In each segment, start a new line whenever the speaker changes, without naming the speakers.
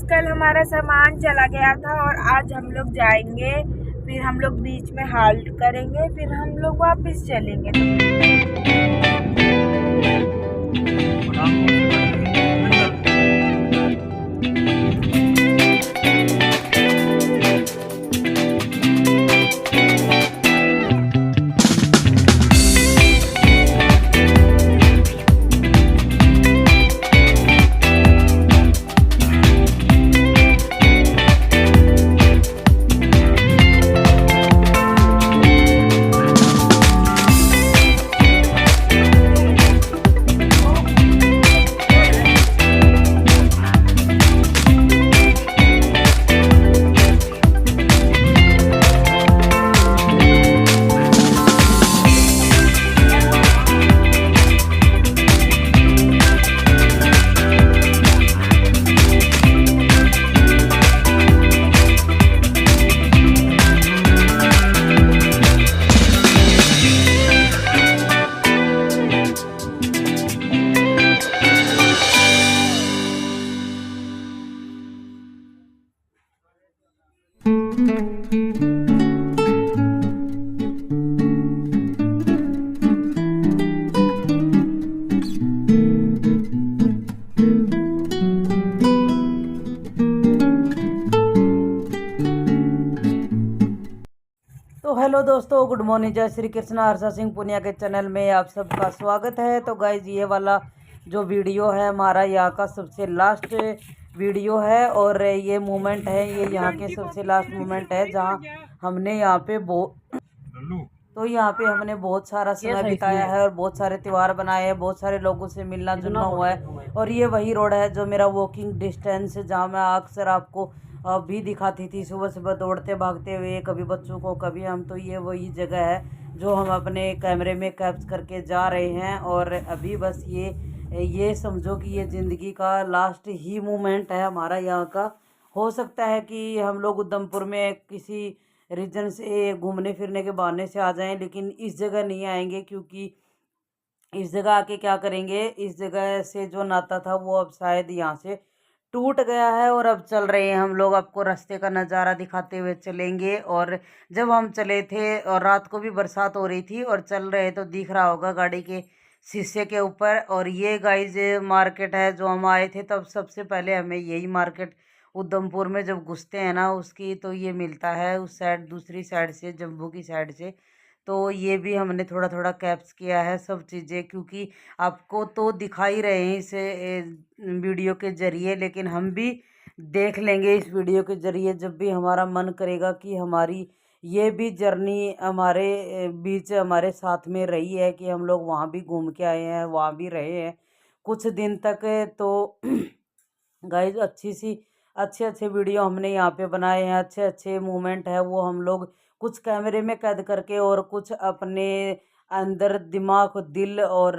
कल हमारा सामान चला गया था और आज हम लोग जाएंगे, फिर हम लोग बीच में हाल्ट करेंगे, फिर हम लोग वापस चलेंगे।
तो हेलो दोस्तों, गुड मॉर्निंग, जय श्री कृष्ण। हर्षा सिंह पुनिया के चैनल में आप सबका स्वागत है। तो गाइज, ये वाला जो वीडियो है हमारा यहाँ का सबसे लास्ट वीडियो है और ये मोमेंट है, ये यहाँ के सबसे लास्ट मोमेंट है जहाँ हमने यहाँ पे हमने बहुत सारा समय बिताया है और बहुत सारे त्यौहार बनाए हैं, बहुत सारे लोगों से मिलना जुलना हुआ है। और ये वही रोड है जो मेरा वॉकिंग डिस्टेंस है, जहाँ मैं अक्सर आपको भी दिखाती थी सुबह सुबह दौड़ते भागते हुए, कभी बच्चों को कभी हम। तो ये वही जगह है जो हम अपने कैमरे में कैप्च करके जा रहे हैं। और अभी बस ये समझो कि ये ज़िंदगी का लास्ट ही मोमेंट है हमारा यहाँ का। हो सकता है कि हम लोग उधमपुर में किसी रीजन से घूमने फिरने के बहाने से आ जाएं, लेकिन इस जगह नहीं आएंगे, क्योंकि इस जगह आके क्या करेंगे, इस जगह से जो नाता था वो अब शायद यहाँ से टूट गया है। और अब चल रहे हैं हम लोग, आपको रास्ते का नज़ारा दिखाते हुए चलेंगे। और जब हम चले थे और रात को भी बरसात हो रही थी और चल रहे तो दिख रहा होगा गाड़ी के शीशे के ऊपर। और ये गाइज मार्केट है जो हम आए थे, तब सबसे पहले हमें यही मार्केट उधमपुर में जब घुसते हैं ना उसकी, तो ये मिलता है उस साइड, दूसरी साइड से, जम्मू की साइड से। तो ये भी हमने थोड़ा थोड़ा कैप्स किया है सब चीज़ें, क्योंकि आपको तो दिखा ही रहे हैं इस वीडियो के ज़रिए, लेकिन हम भी देख लेंगे इस वीडियो के ज़रिए जब भी हमारा मन करेगा कि हमारी ये भी जर्नी हमारे बीच हमारे साथ में रही है, कि हम लोग वहाँ भी घूम के आए हैं, वहाँ भी रहे हैं कुछ दिन तक। तो गाइज, अच्छे अच्छे वीडियो हमने यहाँ पे बनाए हैं, अच्छे अच्छे मोमेंट है वो हम लोग कुछ कैमरे में कैद करके और कुछ अपने अंदर दिमाग, दिल और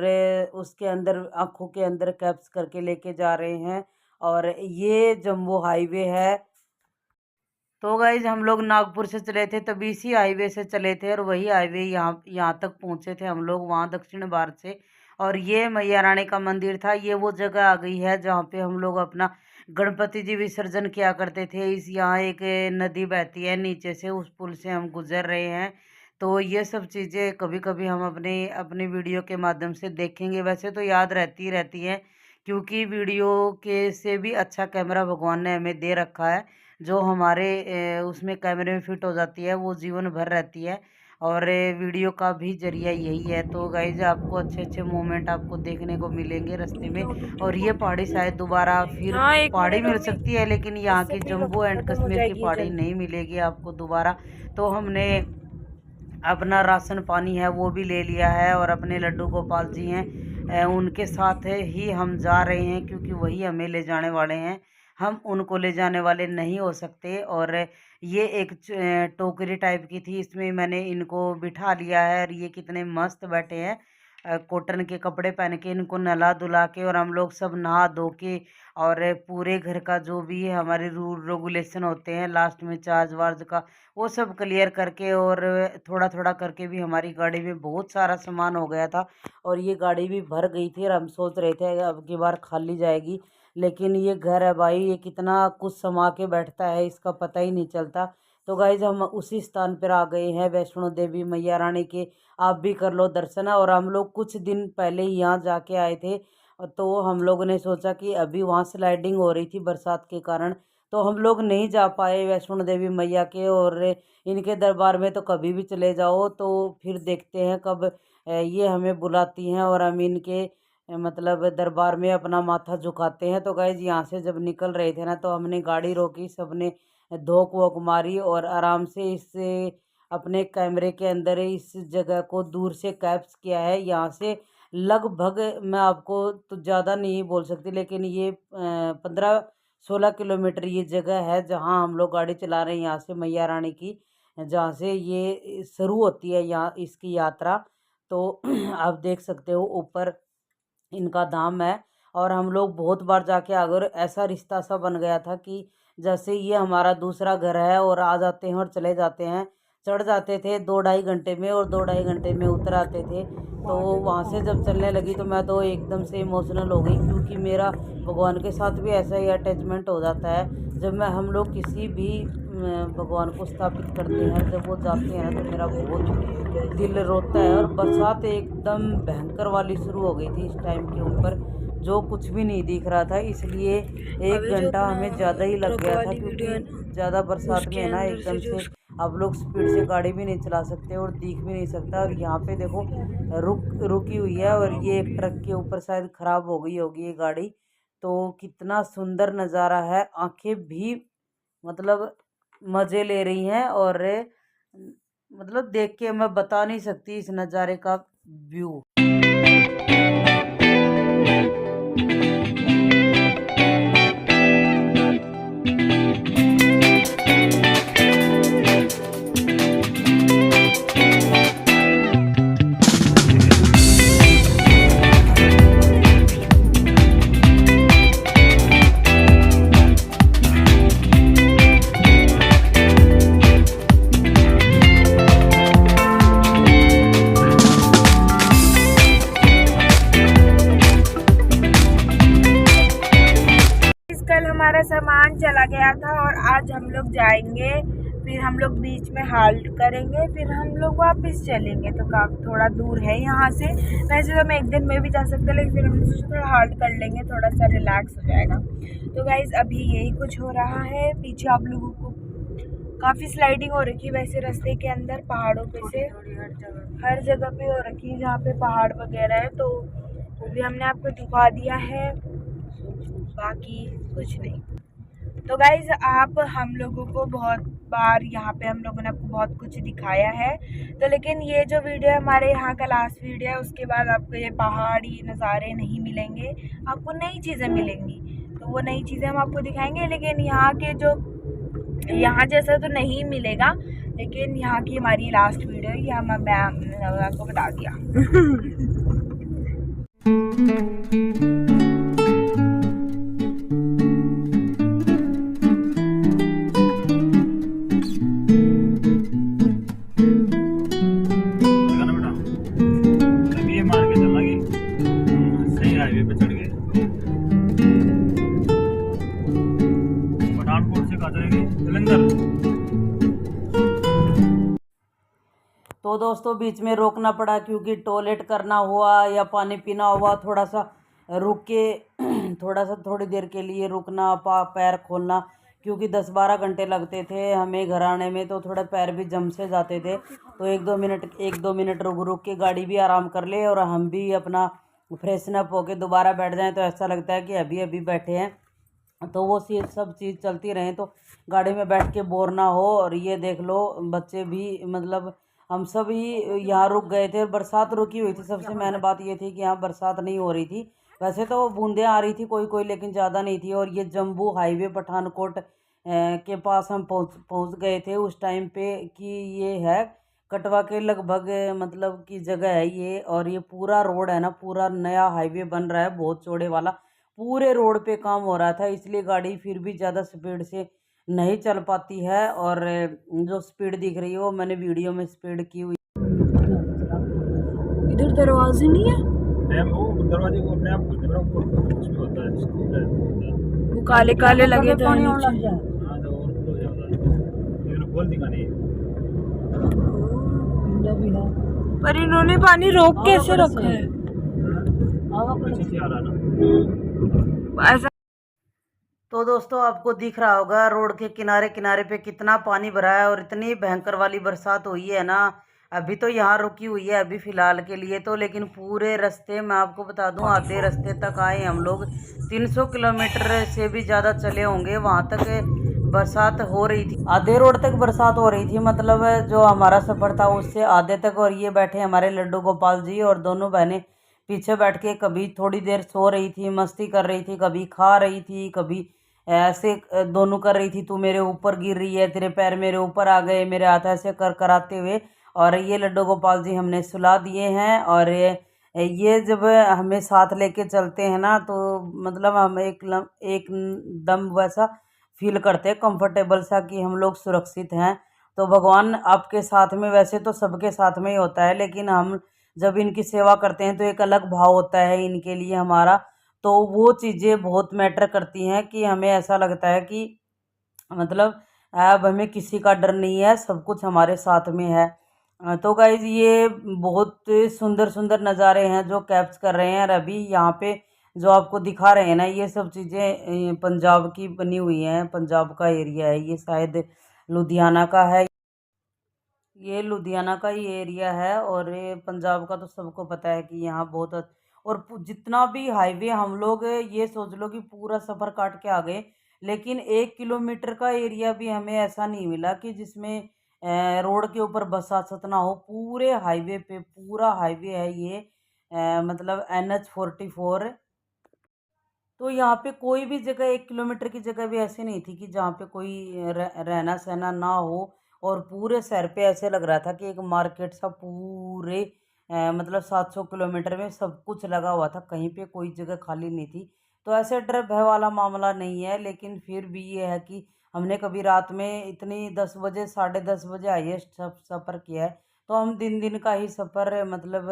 उसके अंदर आँखों के अंदर कैप्स करके लेके जा रहे हैं। और ये जम्मू हाईवे है। तो गाइज, हम लोग नागपुर से चले थे, तभी इसी हाईवे से चले थे और वही हाईवे यहाँ यहाँ तक पहुँचे थे हम लोग, वहाँ दक्षिण भारत से। और ये मैया रानी का मंदिर था। ये वो जगह आ गई है जहाँ पे हम लोग अपना गणपति जी विसर्जन किया करते थे। इस यहाँ एक नदी बहती है नीचे से, उस पुल से हम गुजर रहे हैं। तो ये सब चीज़ें कभी कभी हम अपने अपने वीडियो के माध्यम से देखेंगे। वैसे तो याद रहती है, क्योंकि वीडियो के से भी अच्छा कैमरा भगवान ने हमें दे रखा है, जो हमारे उसमें कैमरे में फिट हो जाती है, वो जीवन भर रहती है। और वीडियो का भी जरिया यही है। तो गाइज, आपको अच्छे अच्छे मोमेंट आपको देखने को मिलेंगे रास्ते में। और ये पहाड़ी शायद दोबारा फिर
हाँ, एक
पहाड़ी
मिनट
मिल
मम्मी,
सकती है, लेकिन यहाँ
इससे
की
भी
जम्मू एंड
खत्म हो
कश्मीर की
जाएगी
पहाड़ी
जल्दी।
नहीं मिलेगी आपको दोबारा। तो हमने अपना राशन पानी है वो भी ले लिया है और अपने लड्डू गोपाल जी हैं, उनके साथ ही हम जा रहे हैं, क्योंकि वही हमें ले जाने वाले हैं, हम उनको ले जाने वाले नहीं हो सकते। और ये एक टोकरी टाइप की थी, इसमें मैंने इनको बिठा लिया है और ये कितने मस्त बैठे हैं। कॉटन के कपड़े पहन के इनको नहला धुला के और हम लोग सब नहा धो के और पूरे घर का जो भी है हमारे रूल रेगुलेशन होते हैं लास्ट में चार्ज वार्ज का वो सब क्लियर करके और थोड़ा थोड़ा करके भी हमारी गाड़ी में बहुत सारा सामान हो गया था और ये गाड़ी भी भर गई थी और हम सोच रहे थे अब की बार खाली जाएगी, लेकिन ये घर है भाई, ये कितना कुछ समा के बैठता है इसका पता ही नहीं चलता। तो गाइज हम उसी स्थान पर आ गए हैं, वैष्णो देवी मैया रानी के। आप भी कर लो दर्शन। और हम लोग कुछ दिन पहले ही यहाँ जाके आए थे, तो हम लोगों ने सोचा कि अभी वहाँ स्लाइडिंग हो रही थी बरसात के कारण, तो हम लोग नहीं जा पाए वैष्णो देवी मैया के। और इनके दरबार में तो कभी भी चले जाओ, तो फिर देखते हैं कब ये हमें बुलाती हैं और हम इनके मतलब दरबार में अपना माथा झुकाते हैं। तो गाइज यहाँ से जब निकल रहे थे ना, तो हमने गाड़ी रोकी, सबने धोक वोक मारी और आराम से इस अपने कैमरे के अंदर इस जगह को दूर से कैप्स किया है। यहाँ से लगभग मैं आपको तो ज़्यादा नहीं बोल सकती, लेकिन ये 15-16 किलोमीटर ये जगह है जहाँ हम लोग गाड़ी चला रहे हैं, यहाँ से मैया रानी की, जहाँ से ये शुरू होती है यहाँ इसकी यात्रा। तो आप देख सकते हो ऊपर इनका धाम है और हम लोग बहुत बार जाके आ गए और ऐसा रिश्ता सा बन गया था कि जैसे ये हमारा दूसरा घर है और आ जाते हैं और चले जाते हैं। चढ़ जाते थे 2-2.5 घंटे में और 2-2.5 घंटे में उतर आते थे। तो वहाँ से जब चलने लगी तो मैं तो एकदम से इमोशनल हो गई, क्योंकि मेरा भगवान के साथ भी ऐसा ही अटैचमेंट हो जाता है। जब हम लोग किसी भी भगवान को स्थापित करते हैं, जब वो जाते हैं तो मेरा बहुत दिल रोता है। और बरसात एकदम भयंकर वाली शुरू हो गई थी इस टाइम के ऊपर, जो कुछ भी नहीं दिख रहा था, इसलिए 1 घंटा हमें ज़्यादा ही लग गया था, क्योंकि ज़्यादा बरसात में है ना एकदम से आप लोग स्पीड से गाड़ी भी नहीं चला सकते और दिख भी नहीं सकता। और यहाँ पे देखो रुकी हुई है और ये एक ट्रक के ऊपर शायद ख़राब हो गई होगी ये गाड़ी। तो कितना सुंदर नज़ारा है, आंखें भी मतलब मज़े ले रही हैं और मतलब देख के मैं बता नहीं सकती इस नज़ारे का व्यू।
कल हमारा सामान चला गया था और आज हम लोग जाएंगे, फिर हम लोग बीच में हाल्ट करेंगे, फिर हम लोग वापस चलेंगे। तो काफ़ी थोड़ा दूर है यहाँ से, वैसे तो हम एक दिन में भी जा सकते हैं, लेकिन फिर हम थोड़ा हाल्ट कर लेंगे, थोड़ा सा रिलैक्स हो जाएगा। तो गाइज अभी यही कुछ हो रहा है। पीछे आप लोगों को काफ़ी स्लाइडिंग हो रखी है वैसे रास्ते के अंदर, पहाड़ों पे से हर जगह पे हो रखी है जहाँ पे पहाड़ वगैरह है, तो वो भी हमने आपको दिखा दिया है, बाकी कुछ नहीं। तो गाइज आप हम लोगों को बहुत बार यहाँ पे हम लोगों ने आपको बहुत कुछ दिखाया है, तो लेकिन ये जो वीडियो है हमारे यहाँ का लास्ट वीडियो है, उसके बाद आपको ये पहाड़ी नज़ारे नहीं मिलेंगे, आपको नई चीज़ें मिलेंगी। तो वो नई चीज़ें हम आपको दिखाएंगे, लेकिन यहाँ के जो यहाँ जैसा तो नहीं मिलेगा, लेकिन यहाँ की हमारी लास्ट वीडियो है, ये मैं आपको बता दिया।
तो दोस्तों बीच में रोकना पड़ा, क्योंकि टॉयलेट करना हुआ या पानी पीना हुआ, थोड़ा सा रुक के थोड़ी देर के लिए रुकना, पैर खोलना, क्योंकि 10-12 घंटे लगते थे हमें घर आने में, तो थोड़े पैर भी जम से जाते थे। तो 1-2 मिनट रुक के गाड़ी भी आराम कर ले और हम भी अपना फ्रेशनअप होके दोबारा बैठ जाएं, तो ऐसा लगता है कि अभी अभी बैठे हैं। तो वो सब चीज़ चलती रहे तो गाड़ी में बैठ के बोर ना हो। और ये देख लो बच्चे भी, मतलब हम सब ही यहाँ रुक गए थे, बरसात रुकी हुई थी। सबसे मेन बात ये थी कि यहाँ बरसात नहीं हो रही थी, वैसे तो बूंदें आ रही थी कोई कोई, लेकिन ज़्यादा नहीं थी। और ये जम्बू हाईवे पठानकोट के पास हम पहुँच गए थे उस टाइम पे कि ये है कटवा के लगभग मतलब की जगह है ये। और ये पूरा रोड है ना, पूरा नया हाईवे बन रहा है बहुत चौड़े वाला। पूरे रोड पे काम हो रहा था, इसलिए गाड़ी फिर भी ज़्यादा स्पीड से नहीं चल पाती है। और जो स्पीड दिख रही है वो मैंने वीडियो में स्पीड की हुई।
इधर दरवाजे नहीं है,
वो दरवाजे को अपने आप खोलते हैं, उसमें होता है स्क्रू है।
वो काले काले लगे थे
पानी और लग
नीचे।
जाए।
हाँ तो और हो जाता है, लेकिन खोल दिखा नहीं।
भी है
पर इन्होंने पानी रोक कैसे रखा है?
अच्छे से आ रहा ना।
ऐसा
तो दोस्तों आपको दिख रहा होगा रोड के किनारे किनारे पे कितना पानी भरा है और इतनी भयंकर वाली बरसात हुई है ना। अभी तो यहाँ रुकी हुई है अभी फिलहाल के लिए तो, लेकिन पूरे रास्ते मैं आपको बता दूं आधे रास्ते तक आए हम लोग। 300 किलोमीटर से भी ज़्यादा चले होंगे, वहाँ तक बरसात हो रही थी। आधे रोड तक बरसात हो रही थी, मतलब जो हमारा सफ़र था उससे आधे तक। और ये बैठे हमारे लड्डू गोपाल जी और दोनों बहनें पीछे बैठ के कभी थोड़ी देर सो रही थी, मस्ती कर रही थी, कभी खा रही थी, कभी ऐसे दोनों कर रही थी। तू मेरे ऊपर गिर रही है, तेरे पैर मेरे ऊपर आ गए, मेरे हाथ ऐसे कर कराते हुए। और ये लड्डू गोपाल जी हमने सुला दिए हैं। और ये जब हमें साथ लेके चलते हैं ना तो मतलब हम एक दम वैसा फील करते हैं कंफर्टेबल सा कि हम लोग सुरक्षित हैं। तो भगवान आपके साथ में, वैसे तो सबके साथ में ही होता है, लेकिन हम जब इनकी सेवा करते हैं तो एक अलग भाव होता है इनके लिए हमारा। तो वो चीज़ें बहुत मैटर करती हैं कि हमें ऐसा लगता है कि मतलब अब हमें किसी का डर नहीं है, सब कुछ हमारे साथ में है। तो गाइज ये बहुत सुंदर सुंदर नज़ारे हैं जो कैप्च कर रहे हैं। और अभी यहाँ पे जो आपको दिखा रहे हैं ना, ये सब चीज़ें पंजाब की बनी हुई हैं। पंजाब का एरिया है ये, शायद लुधियाना का है। ये लुधियाना का ही एरिया है। और ये पंजाब का तो सबको पता है कि यहाँ बहुत और जितना भी हाईवे हम लोग ये सोच लो कि पूरा सफ़र काट के आ गए, लेकिन 1 किलोमीटर का एरिया भी हमें ऐसा नहीं मिला कि जिसमें रोड के ऊपर बस आ सत ना हो। पूरे हाईवे पे, पूरा हाईवे है ये, मतलब NH 44। तो यहाँ पे कोई भी जगह 1 किलोमीटर की जगह भी ऐसी नहीं थी कि जहाँ पे कोई रहना सहना ना हो। और पूरे शहर पे ऐसे लग रहा था कि एक मार्केट सा पूरे मतलब 700 किलोमीटर में सब कुछ लगा हुआ था, कहीं पे कोई जगह खाली नहीं थी। तो ऐसे डर भय वाला मामला नहीं है, लेकिन फिर भी ये है कि हमने कभी रात में इतनी 10 बजे 10:30 बजे हाईएस्ट सफ़र किया है। तो हम दिन दिन का ही सफ़र मतलब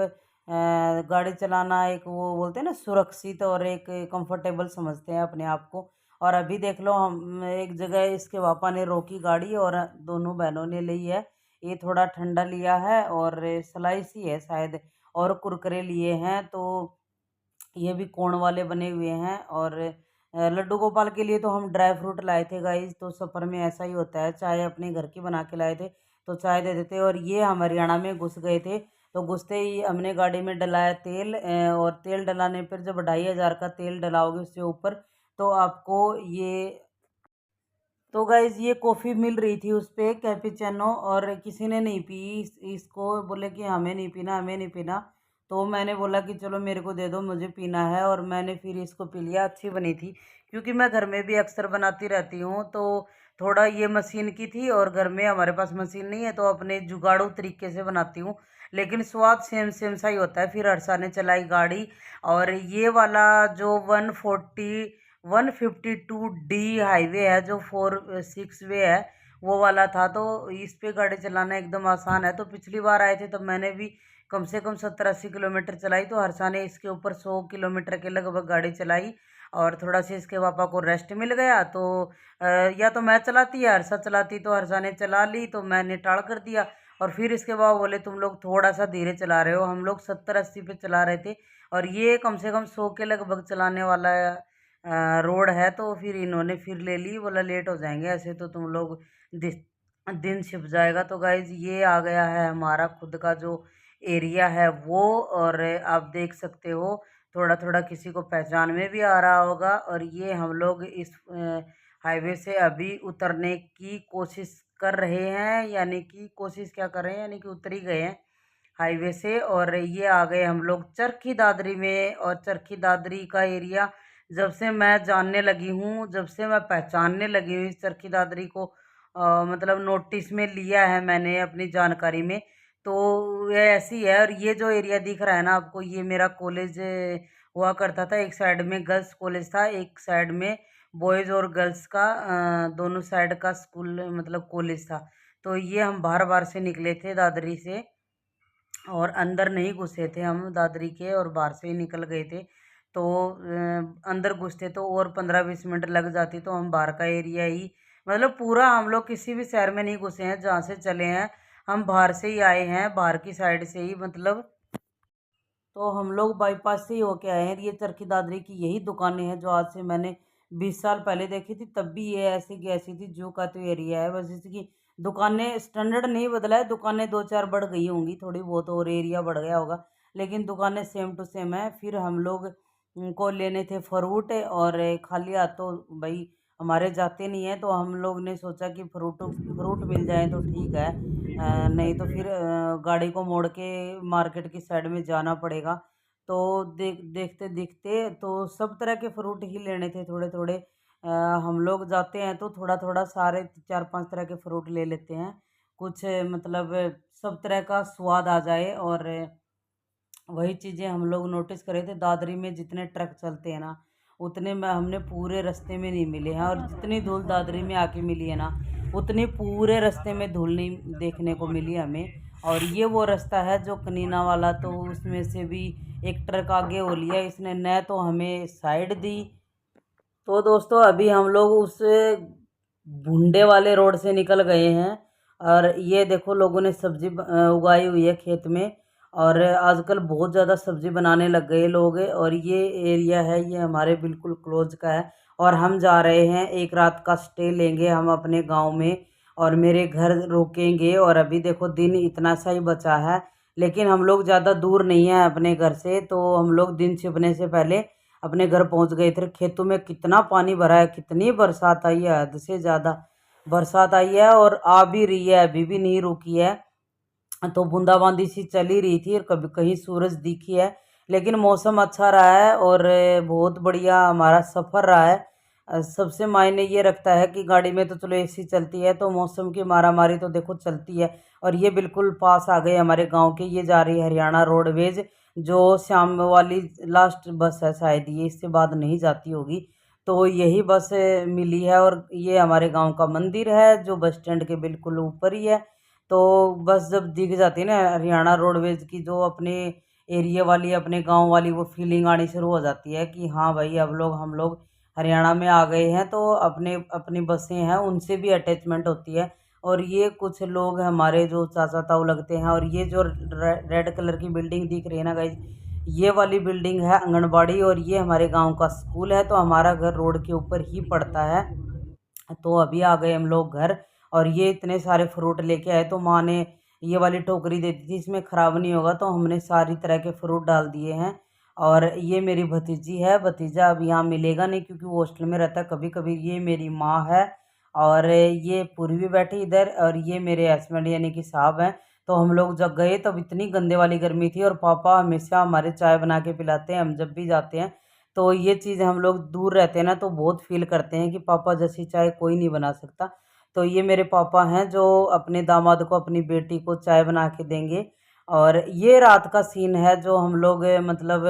गाड़ी चलाना एक वो बोलते हैं ना सुरक्षित और एक कंफर्टेबल समझते हैं अपने आप को। और अभी देख लो हम एक जगह इसके पापा ने रोकी गाड़ी और दोनों बहनों ने ली है। ये थोड़ा ठंडा लिया है और स्लाइस ही है शायद, और कुरकुरे लिए हैं। तो ये भी कोण वाले बने हुए हैं। और लड्डू गोपाल के लिए तो हम ड्राई फ्रूट लाए थे गाइज। तो सफ़र में ऐसा ही होता है, चाय अपने घर की बना के लाए थे तो चाय दे देते। और ये हम हरियाणा में घुस गए थे, तो घुसते ही हमने गाड़ी में डलाया तेल। और तेल डलाने पर जब 2500 का तेल डलाओगे उससे ऊपर तो आपको ये, तो गाइज ये कॉफ़ी मिल रही थी उस पे कैपुचिनो, और किसी ने नहीं पी। इसको बोले कि हमें नहीं पीना, हमें नहीं पीना। तो मैंने बोला कि चलो मेरे को दे दो, मुझे पीना है। और मैंने फिर इसको पी लिया। अच्छी बनी थी क्योंकि मैं घर में भी अक्सर बनाती रहती हूँ। तो थोड़ा ये मशीन की थी और घर में हमारे पास मशीन नहीं है तो अपने जुगाड़ू तरीके से बनाती हूँ, लेकिन स्वाद सेम सेम सा ही होता है। फिर हर्षा ने चलाई गाड़ी और ये वाला जो 152D हाईवे है जो 4-6 वे है वो वाला था। तो इस पे गाड़ी चलाना एकदम आसान है। तो पिछली बार आए थे तो मैंने भी कम से कम 70-80 किलोमीटर चलाई। तो हर्षा ने इसके ऊपर 100 किलोमीटर के लगभग गाड़ी चलाई और थोड़ा सा इसके पापा को रेस्ट मिल गया। तो या तो मैं चलाती या हर्षा चलाती, तो हर्षा ने चला ली तो मैंने टाल कर दिया। और फिर इसके बाद बोले तुम लोग थोड़ा सा धीरे चला रहे हो। हम लोग 70-80 पे चला रहे थे और ये कम से कम 100 के लगभग चलाने वाला रोड है। तो फिर इन्होंने फिर ले ली, बोला लेट हो जाएंगे ऐसे तो तुम लोग दिन छिप जाएगा। तो गाइज ये आ गया है हमारा खुद का जो एरिया है वो। और आप देख सकते हो थोड़ा थोड़ा किसी को पहचान में भी आ रहा होगा। और ये हम लोग इस हाईवे से अभी उतरने की कोशिश कर रहे हैं, यानी कि कोशिश क्या कर रहे हैं, यानी कि उतर ही गए हैं हाईवे से। और ये आ गए हम लोग चरखी दादरी में। और चरखी दादरी का एरिया जब से मैं जानने लगी हूँ, जब से मैं पहचानने लगी हूँ इस चरखी दादरी को, मतलब नोटिस में लिया है मैंने अपनी जानकारी में, तो ये ऐसी है। और ये जो एरिया दिख रहा है ना आपको, ये मेरा कॉलेज हुआ करता था। एक साइड में गर्ल्स कॉलेज था, एक साइड में बॉयज़ और गर्ल्स का दोनों साइड का स्कूल मतलब कॉलेज था। तो ये हम बाहर बाहर से निकले थे दादरी से, और अंदर नहीं घुसे थे हम दादरी के, और बाहर से ही निकल गए थे। तो अंदर घुसते तो और 15-20 मिनट लग जाती। तो हम बाहर का एरिया ही मतलब पूरा, हम लोग किसी भी शहर में नहीं घुसे हैं जहाँ से चले हैं, हम बाहर से ही आए हैं, बाहर की साइड से ही मतलब। तो हम लोग बाईपास से ही होके आए हैं। ये चरखी दादरी की यही दुकानें हैं जो आज से मैंने 20 साल पहले देखी थी, तब भी ये ऐसी की ऐसी थी। जू का तो एरिया है, बस इसकी दुकानें स्टैंडर्ड नहीं बदला है, दुकानें 2-4 बढ़ गई होंगी थोड़ी बहुत, और एरिया बढ़ गया होगा, लेकिन दुकानें सेम टू सेम है। फिर हम लोग को लेने थे फ्रूट, और खाली हाथ तो भाई हमारे जाते नहीं है, तो हम लोग ने सोचा कि फ्रूट फ्रूट मिल जाए तो ठीक है, नहीं तो फिर गाड़ी को मोड़ के मार्केट की साइड में जाना पड़ेगा। तो देखते दिखते तो सब तरह के फ्रूट ही लेने थे थोड़े थोड़े। हम लोग जाते हैं तो थोड़ा थोड़ा सारे 4-5 तरह के फ्रूट ले लेते हैं, कुछ मतलब सब तरह का स्वाद आ जाए। और वही चीज़ें हम लोग नोटिस करे थे, दादरी में जितने ट्रक चलते हैं ना, उतने में हमने पूरे रास्ते में नहीं मिले हैं। और जितनी धूल दादरी में आके मिली है ना, उतनी पूरे रास्ते में धूल नहीं देखने को मिली हमें। और ये वो रास्ता है जो कनीना वाला, तो उसमें से भी एक ट्रक आगे हो लिया इसने, न तो हमें साइड दी। तो दोस्तों अभी हम लोग उस भुंडे वाले रोड से निकल गए हैं, और ये देखो लोगों ने सब्जी उगाई हुई है खेत में, और आजकल बहुत ज़्यादा सब्जी बनाने लग गए लोग। और ये एरिया है, ये हमारे बिल्कुल क्लोज का है, और हम जा रहे हैं, एक रात का स्टे लेंगे हम अपने गांव में, और मेरे घर रुकेंगे। और अभी देखो दिन इतना सा ही बचा है, लेकिन हम लोग ज़्यादा दूर नहीं है अपने घर से, तो हम लोग दिन छिपने से पहले अपने घर पहुंच गए थे। खेतों में कितना पानी भरा है, कितनी बरसात आई है, हद से ज़्यादा बरसात आई है, और आ भी रही है, अभी भी नहीं रुकी है। तो बूंदाबांदी सी चल ही रही थी, और कभी कहीं सूरज दिखी है, लेकिन मौसम अच्छा रहा है, और बहुत बढ़िया हमारा सफ़र रहा है। सबसे मायने ये रखता है कि गाड़ी में तो चलो एसी चलती है, तो मौसम की मारामारी तो देखो चलती है। और ये बिल्कुल पास आ गए हमारे गांव के, ये जा रही है हरियाणा रोडवेज, जो शाम वाली लास्ट बस है शायद, ये इससे बाद नहीं जाती होगी। तो यही बस मिली है, और ये हमारे गांव का मंदिर है जो बस स्टैंड के बिल्कुल ऊपर ही है। तो बस जब दिख जाती है ना हरियाणा रोडवेज की जो अपने एरिया वाली, अपने गांव वाली, वो फीलिंग आनी शुरू हो जाती है कि हाँ भाई अब लोग हम लोग हरियाणा में आ गए हैं। तो अपने अपनी बसें हैं उनसे भी अटैचमेंट होती है। और ये कुछ लोग हमारे जो चाचा ताऊ लगते हैं, और ये जो रेड कलर की बिल्डिंग दिख रही है ना गाइज, ये वाली बिल्डिंग है आंगनबाड़ी, और ये हमारे गांव का स्कूल है। तो हमारा घर रोड के ऊपर ही पड़ता है। तो अभी आ गए हम लोग घर, और ये इतने सारे फ्रूट लेके आए, तो माँ ने ये वाली टोकरी दे दी थी, इसमें ख़राब नहीं होगा, तो हमने सारी तरह के फ्रूट डाल दिए हैं। और ये मेरी भतीजी है, भतीजा अब यहाँ मिलेगा नहीं क्योंकि वो हॉस्टल में रहता है कभी कभी। ये मेरी माँ है, और ये पूर्वी बैठी इधर, और ये मेरे हस्बैंड यानी कि साहब हैं। तो हम लोग जब गए तब इतनी गंदे वाली गर्मी थी, और पापा हमेशा हमारे चाय बना के पिलाते हैं हम जब भी जाते हैं। तो ये चीज़ हम लोग दूर रहते हैं ना, तो बहुत फील करते हैं कि पापा जैसी चाय कोई नहीं बना सकता। तो ये मेरे पापा हैं जो अपने दामाद को, अपनी बेटी को चाय बना के देंगे। और ये रात का सीन है जो हम लोग मतलब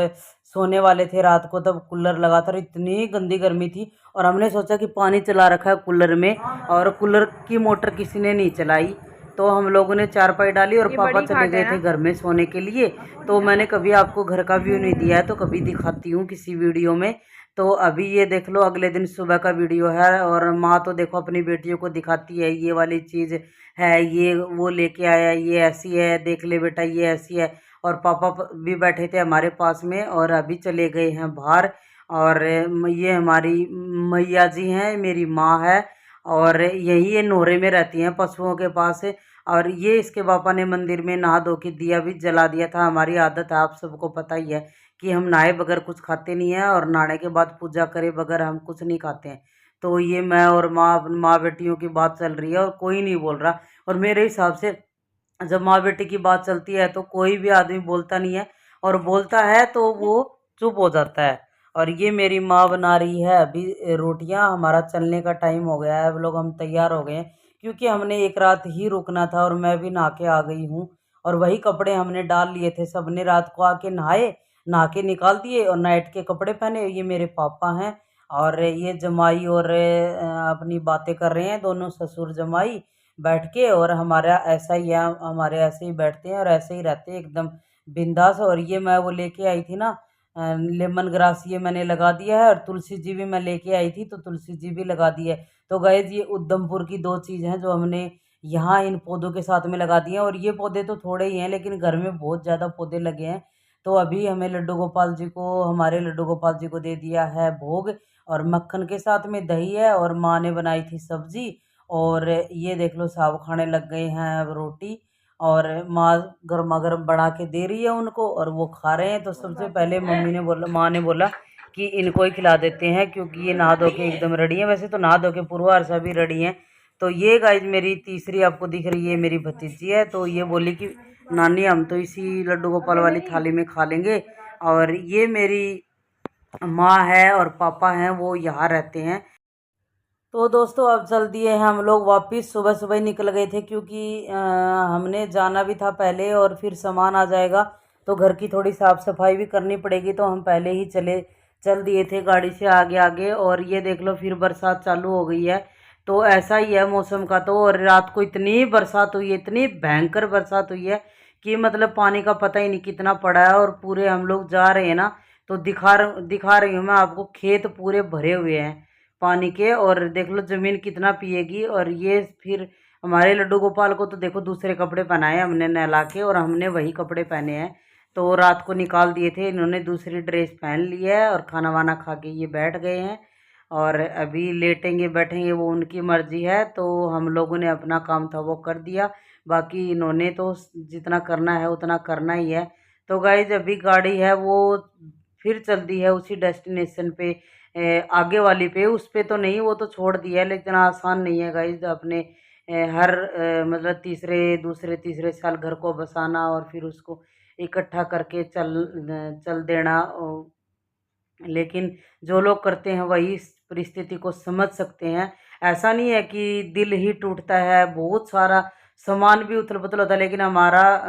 सोने वाले थे रात को, तब कूलर लगा था और इतनी गंदी गर्मी थी, और हमने सोचा कि पानी चला रखा है कूलर में, और कूलर की मोटर किसी ने नहीं चलाई। तो हम लोगों ने चारपाई डाली, और पापा चले गए थे घर में सोने के लिए। तो मैंने कभी आपको घर का व्यू नहीं दिया है, तो कभी दिखाती हूँ किसी वीडियो में। तो अभी ये देख लो अगले दिन सुबह का वीडियो है, और माँ तो देखो अपनी बेटियों को दिखाती है, ये वाली चीज़ है, ये वो लेके आया, ये ऐसी है, देख ले बेटा ये ऐसी है। और पापा भी बैठे थे हमारे पास में, और अभी चले गए हैं बाहर। और ये हमारी मैया जी हैं, मेरी माँ है, और यही ये नोरे में रहती हैं पशुओं के पास। और ये इसके पापा ने मंदिर में नहा धो के दिया भी जला दिया था। हमारी आदत है, आप सबको पता ही है कि हम नहाए बगैर कुछ खाते नहीं हैं, और नहाने के बाद पूजा करे बगैर हम कुछ नहीं खाते हैं। तो ये मैं और माँ बेटियों की बात चल रही है, और कोई नहीं बोल रहा। और मेरे हिसाब से जब माँ बेटी की बात चलती है तो कोई भी आदमी बोलता नहीं है, और बोलता है तो वो चुप हो जाता है। और ये मेरी माँ बना रही है अभी रोटियाँ। हमारा चलने का टाइम हो गया है, अब लोग हम तैयार हो गए हैं, क्योंकि हमने एक रात ही रुकना था, और मैं भी नहा के आ गई हूँ। और वही कपड़े हमने डाल लिए थे। सबने रात को आके नहा के निकाल दिए और नाइट के कपड़े पहने। ये मेरे पापा हैं और ये जमाई और अपनी बातें कर रहे हैं, दोनों ससुर जमाई बैठ के। और हमारा ऐसा ही है, हमारे ऐसे ही बैठते हैं और ऐसे ही रहते हैं एकदम बिंदास। और ये मैं वो लेके आई थी ना लेमन ग्रास, ये मैंने लगा दिया है। और तुलसी जी भी मैं लेके आई थी तो तुलसी जी भी लगा दी है। तो गाइस ये उधमपुर की 2 चीज़ हैं जो हमने यहाँ इन पौधों के साथ में लगा दिए हैं। और ये पौधे तो थोड़े ही हैं लेकिन घर में बहुत ज़्यादा पौधे लगे हैं। तो अभी हमें हमारे लड्डू गोपाल जी को दे दिया है भोग। और मक्खन के साथ में दही है और माँ ने बनाई थी सब्जी। और ये देख लो साहब खाने लग गए हैं अब रोटी। और माँ गर्मा गर्म बना के दे रही है उनको और वो खा रहे हैं। तो सबसे पहले माँ ने बोला कि इनको ही खिला देते हैं क्योंकि ये नहा धो के एकदम रेडी है। वैसे तो नहा धो के पूर्वा और सभी रेडी हैं। तो ये गाइज मेरी तीसरी आपको दिख रही है मेरी भतीजी है। तो ये बोली कि नानी हम तो इसी लड्डू गोपाल वाली थाली में खा लेंगे। और ये मेरी माँ है और पापा हैं वो यहाँ रहते हैं। तो दोस्तों अब चल दिए हैं हम लोग वापस। सुबह सुबह ही निकल गए थे क्योंकि हमने जाना भी था पहले और फिर सामान आ जाएगा तो घर की थोड़ी साफ़ सफाई भी करनी पड़ेगी। तो हम पहले ही चल दिए थे गाड़ी से आगे आगे। और ये देख लो फिर बरसात चालू हो गई है। तो ऐसा ही है मौसम का। तो और रात को इतनी बरसात हुई है, इतनी भयंकर बरसात हुई है कि मतलब पानी का पता ही नहीं कितना पड़ा है। और पूरे हम लोग जा रहे हैं ना तो दिखा रही हूँ मैं आपको, खेत पूरे भरे हुए हैं पानी के। और देख लो ज़मीन कितना पिएगी। और ये फिर हमारे लड्डू गोपाल को तो देखो दूसरे कपड़े पहनाए हमने नहला के और हमने वही कपड़े पहने हैं। तो रात को निकाल दिए थे, इन्होंने दूसरी ड्रेस पहन ली है और खाना वाना खा के ये बैठ गए हैं। और अभी लेटेंगे बैठेंगे वो उनकी मर्ज़ी है। तो हम लोगों ने अपना काम था वो कर दिया, बाकी इन्होंने तो जितना करना है उतना करना ही है। तो गाइज अभी गाड़ी है वो फिर चल दी है उसी डेस्टिनेशन पे, आगे वाली पे। उस पे तो नहीं, वो तो छोड़ दिया है। लेकिन आसान नहीं है गाइज अपने हर मतलब दूसरे तीसरे साल घर को बसाना और फिर उसको इकट्ठा करके चल देना। लेकिन जो लोग करते हैं वही इस परिस्थिति को समझ सकते हैं। ऐसा नहीं है कि दिल ही टूटता है, बहुत सारा सामान भी उथल पुथल होता है। लेकिन हमारा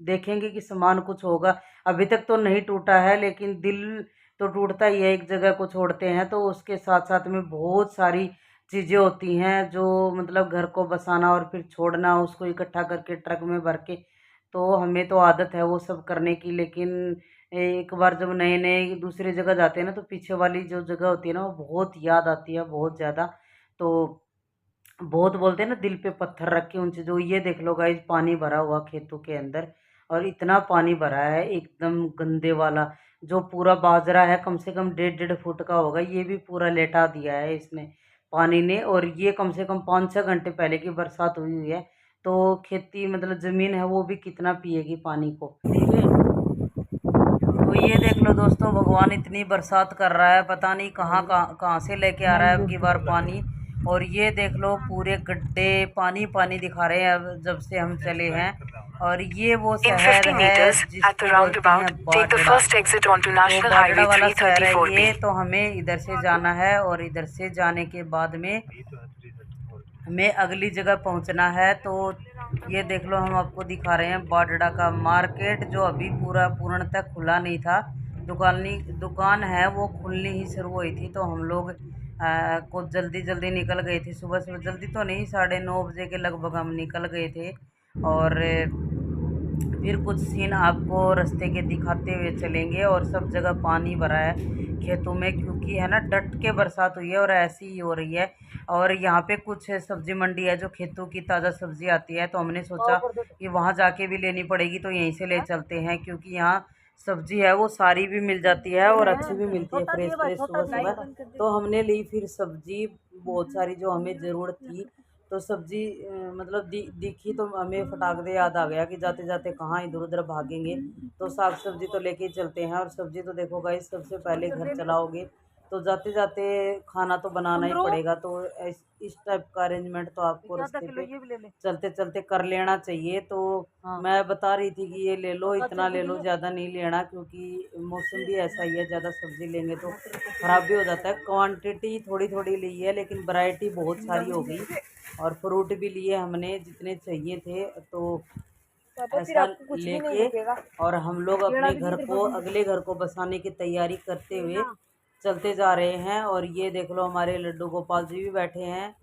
देखेंगे कि सामान कुछ होगा, अभी तक तो नहीं टूटा है लेकिन दिल तो टूटता ही है। एक जगह को छोड़ते हैं तो उसके साथ साथ में बहुत सारी चीज़ें होती हैं जो मतलब घर को बसाना और फिर छोड़ना, उसको इकट्ठा करके ट्रक में भर के। तो हमें तो आदत है वो सब करने की। लेकिन एक बार जब नए नए दूसरी जगह जाते हैं ना तो पीछे वाली जो जगह होती है ना वो बहुत याद आती है, बहुत ज़्यादा। तो बहुत बोलते हैं ना दिल पे पत्थर रख के उन चीज़ों। ये देख लो गाइज पानी भरा हुआ खेतों के अंदर। और इतना पानी भरा है एकदम गंदे वाला, जो पूरा बाजरा है कम से कम 1.5 फुट का होगा, ये भी पूरा लेटा दिया है इसने पानी ने। और ये कम से कम 5-6 घंटे पहले की बरसात हुई है। तो खेती मतलब ज़मीन है वो भी कितना पिएगी पानी को, ठीक है। तो ये देख लो दोस्तों भगवान इतनी बरसात कर रहा है, पता नहीं कहाँ से लेके आ रहा है अब की बार पानी। और ये देख लो पूरे गड्ढे पानी पानी दिखा रहे हैं अब जब से हम चले हैं। और ये वो शहर है जिसको बोलते हैं बाडड़ा वाला शहर है ये। तो हमें इधर से जाना है और इधर से जाने के बाद में हमें अगली जगह पहुंचना है। तो ये देख लो हम आपको दिखा रहे हैं बाडड़ा का मार्केट, जो अभी पूरा पूर्णतः खुला नहीं था। दुकान है वो खुलनी ही शुरू हुई थी। तो हम लोग को जल्दी निकल गए थे सुबह जल्दी तो नहीं, 9:30 बजे के लगभग हम निकल गए थे। और फिर कुछ सीन आपको रास्ते के दिखाते हुए चलेंगे। और सब जगह पानी भरा है खेतों में क्योंकि है ना डट के बरसात हुई है और ऐसी ही हो रही है। और यहाँ पे कुछ सब्जी मंडी है जो खेतों की ताज़ा सब्जी आती है। तो हमने सोचा कि वहाँ जाके भी लेनी पड़ेगी तो यहीं से ले चलते हैं क्योंकि यहाँ सब्जी है वो सारी भी मिल जाती है और अच्छी भी मिलती है फ्रेश सुबह। तो हमने ली फिर सब्जी बहुत सारी जो हमें ज़रूरत थी। तो सब्जी मतलब दिखी तो हमें फटाक दे याद आ गया कि जाते जाते कहाँ इधर उधर भागेंगे, तो साग सब्जी तो लेके ही चलते हैं। और सब्जी तो देखो गाइस सबसे पहले घर चलाओगे तो जाते जाते खाना तो बनाना ही पड़ेगा। तो इस टाइप का अरेंजमेंट तो आपको रास्ते पे चलते चलते कर लेना चाहिए। तो मैं बता रही थी कि ये ले लो, इतना ले लो, ज़्यादा नहीं लेना क्योंकि मौसम भी ऐसा ही है, ज़्यादा सब्जी लेंगे तो ख़राब भी हो जाता है। क्वांटिटी थोड़ी थोड़ी ली है लेकिन वैरायटी बहुत सारी हो गई। और फ्रूट भी लिए हमने जितने चाहिए थे। तो
पापा फिर
ऐसा
आपको कुछ भी नहीं
लेके
दिखेगा।
और हम लोग अपने घर को अगले घर को बसाने की तैयारी करते हुए चलते जा रहे हैं। और ये देख लो हमारे लड्डू गोपाल जी भी बैठे हैं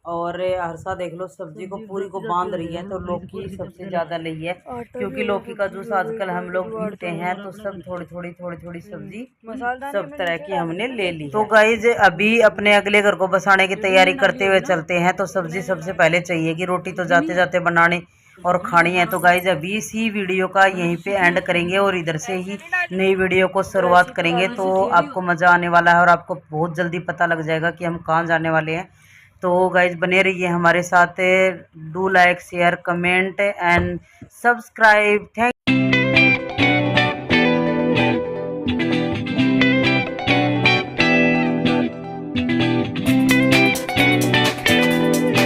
और हर्षा देख लो सब्जी को पूरी को बांध रही है। तो लौकी सबसे ज्यादा ली है क्योंकि लौकी का जूस आजकल हम लोग पीते हैं, तो सब थोड़ी थोड़ी सब्जी सब तरह की हमने ले ली। तो गाइज अभी अपने अगले घर को बसाने की तैयारी करते हुए चलते हैं। तो सब्जी सबसे पहले चाहिए कि रोटी तो जाते जाते बनाने और खानी है। तो गाइज अभी इसी वीडियो का यहीं पे एंड करेंगे और इधर से ही नई वीडियो को शुरुआत करेंगे। तो आपको मज़ा आने वाला है और आपको बहुत जल्दी पता लग जाएगा कि हम कहाँ जाने वाले हैं। तो गाइज बने रहिए हमारे साथ। Do like share comment and subscribe. Thank